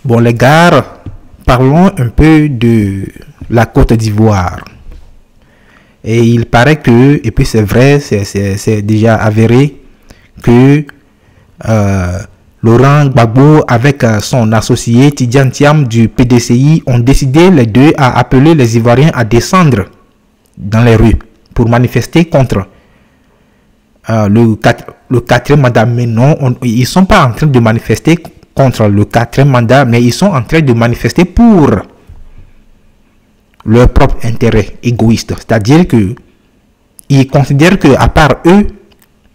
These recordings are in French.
Bon, les gars, parlons un peu de la Côte d'Ivoire. Et il paraît que, et puis c'est vrai, c'est déjà avéré, que Laurent Gbagbo avec son associé Tidjane Thiam du PDCI ont décidé les deux à appeler les Ivoiriens à descendre dans les rues pour manifester contre le quatrième mandat. Mais non, ils ne sont pas en train de manifester contre le quatrième mandat, mais ils sont en train de manifester pour leur propre intérêt égoïste. C'est-à-dire que ils considèrent qu'à part eux,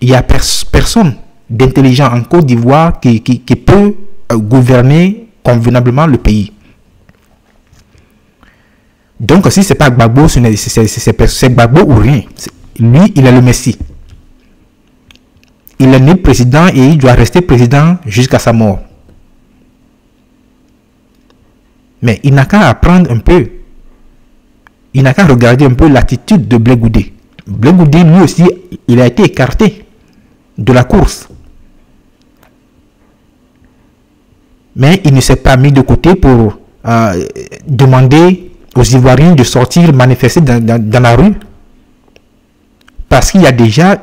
il n'y a personne d'intelligent en Côte d'Ivoire qui peut gouverner convenablement le pays. Donc si ce n'est pas Gbagbo, c'est Gbagbo ou rien. Lui, il est le Messie. Il est né président et il doit rester président jusqu'à sa mort. Mais il n'a qu'à apprendre un peu. Il n'a qu'à regarder un peu l'attitude de Blé Goudé. Blé Goudé, lui aussi, il a été écarté de la course. Mais il ne s'est pas mis de côté pour demander aux Ivoiriens de sortir manifester dans la rue. Parce qu'il y a déjà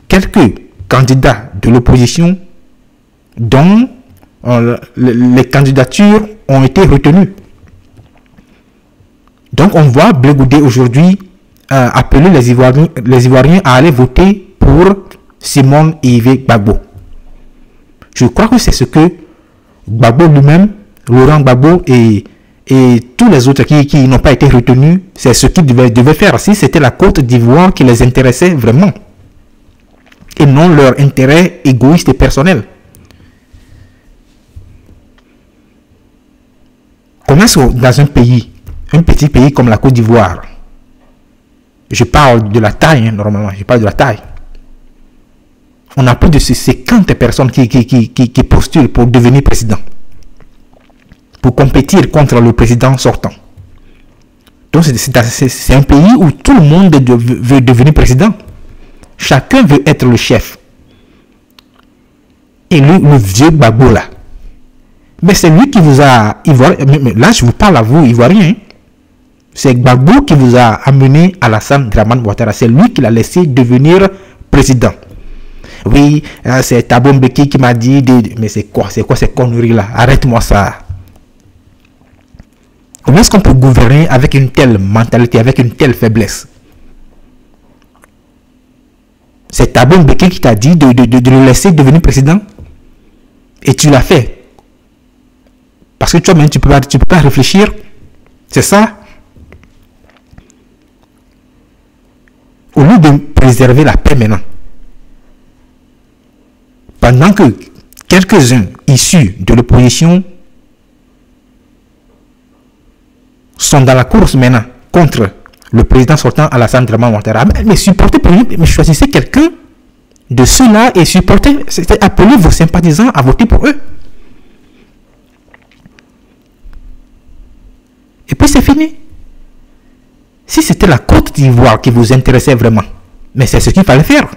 quelques candidats de l'opposition dont les candidatures ont été retenues. Donc on voit Blé Goudé aujourd'hui appeler les Ivoiriens à aller voter pour Simone Yves Gbagbo. Je crois que c'est ce que Gbagbo lui-même, Laurent Gbagbo et tous les autres qui n'ont pas été retenus, c'est ce qu'ils devaient faire si c'était la Côte d'Ivoire qui les intéressait vraiment et non leur intérêt égoïste et personnel. Comment est-ce que dans un pays, un petit pays comme la Côte d'Ivoire, je parle de la taille, normalement, je parle de la taille, on a plus de 50 personnes qui postulent pour devenir président, pour compétir contre le président sortant. Donc c'est un pays où tout le monde veut devenir président. Chacun veut être le chef. Et lui, le vieux Gbagbo là, mais c'est lui qui vous a... Là, je vous parle à vous, Ivoiriens. C'est Gbagbo qui vous a amené Alassane Dramane Ouattara. C'est lui qui l'a laissé devenir président. Oui, c'est Thabo Mbeki qui m'a dit... Mais c'est quoi ces conneries-là? Arrête-moi ça. Comment est-ce qu'on peut gouverner avec une telle mentalité, avec une telle faiblesse? C'est Thabo Mbeki qui t'a dit de le laisser devenir président. Et tu l'as fait. Parce que toi-même, tu peux pas réfléchir. C'est ça. Au lieu de préserver la paix maintenant, pendant que quelques-uns issus de l'opposition sont dans la course maintenant contre le président sortant Alassane Dramane Ouattara, mais supportez, mais choisissez quelqu'un de ceux-là et supportez, appelez vos sympathisants à voter pour eux. Et puis c'est fini. Si c'était la Côte d'Ivoire qui vous intéressait vraiment, mais c'est ce qu'il fallait faire.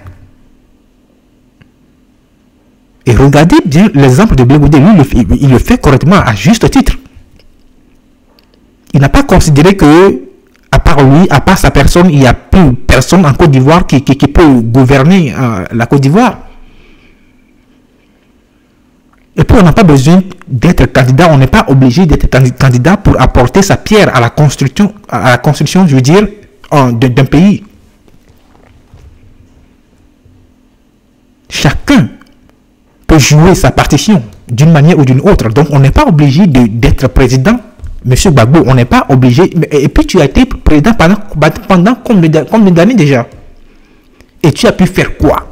Et regardez bien l'exemple de Blé Goudé, lui, il le fait correctement, à juste titre. Il n'a pas considéré que, à part lui, à part sa personne, il n'y a plus personne en Côte d'Ivoire qui peut gouverner la Côte d'Ivoire. Et puis on n'a pas besoin d'être candidat, on n'est pas obligé d'être candidat pour apporter sa pierre à la construction, je veux dire, d'un pays. Chacun peut jouer sa partition d'une manière ou d'une autre. Donc on n'est pas obligé d'être président, Monsieur Gbagbo, on n'est pas obligé. Et puis tu as été président pendant combien d'années déjà? Et tu as pu faire quoi?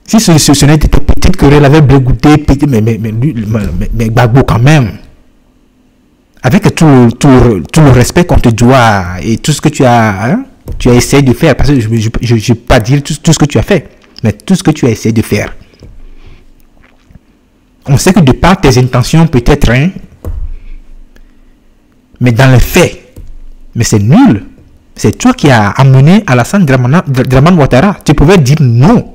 Si ce n'était que petite querelle avec Blé Goudé, mais Gbagbo quand même, avec tout le respect qu'on te doit et tout ce que tu as essayé de faire, parce que je ne vais pas dire tout ce que tu as fait, mais tout ce que tu as essayé de faire. On sait que de par tes intentions, peut-être, hein, mais dans les faits, mais c'est nul. C'est toi qui as amené Alassane Dramane Ouattara. Tu pouvais dire non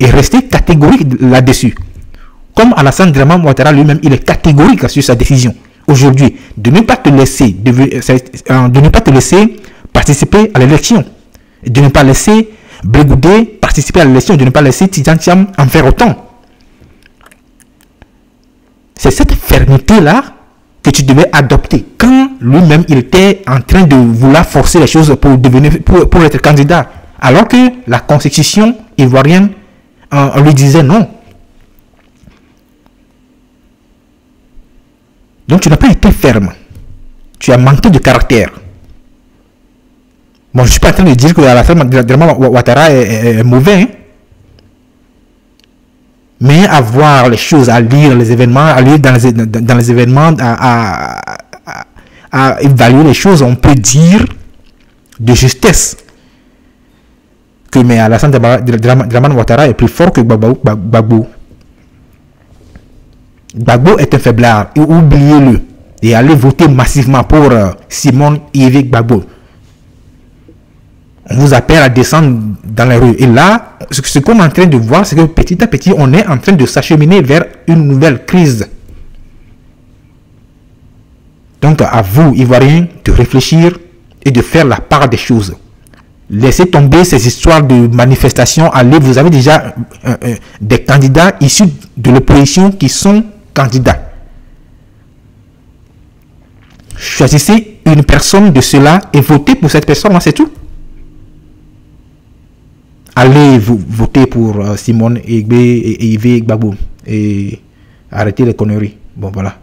et rester catégorique là-dessus. comme Alassane Draman Ouattara lui-même, il est catégorique sur sa décision aujourd'hui de ne pas te laisser, de ne pas te laisser participer à l'élection, de ne pas laisser Blegoudé participer à l'élection, de ne pas laisser Tidjane Thiam en faire autant. C'est cette fermeté-là que tu devais adopter quand lui-même il était en train de vouloir forcer les choses pour être candidat, alors que la constitution ivoirienne on lui disait non. Donc tu n'as pas été ferme, tu as manqué de caractère. Bon, je ne suis pas en train de dire que Alassane Draman Ouattara est mauvais, hein? Mais à voir les choses, à lire les événements, à lire dans les événements, à évaluer les choses, on peut dire de justesse que mais Alassane Draman Ouattara est plus fort que Gbagbo. Gbagbo est un faiblard, et oubliez-le, et allez voter massivement pour Simone Yves Gbagbo. On vous appelle à descendre dans les rues. Et là, ce qu'on est en train de voir, c'est que petit à petit, on est en train de s'acheminer vers une nouvelle crise. Donc, à vous, Ivoiriens, de réfléchir et de faire la part des choses. Laissez tomber ces histoires de manifestations. Allez, vous avez déjà des candidats issus de l'opposition qui sont candidats. Choisissez une personne de cela et votez pour cette personne, c'est tout. Allez voter pour Simone et Yves Gbagbo et arrêtez les conneries. Bon, voilà.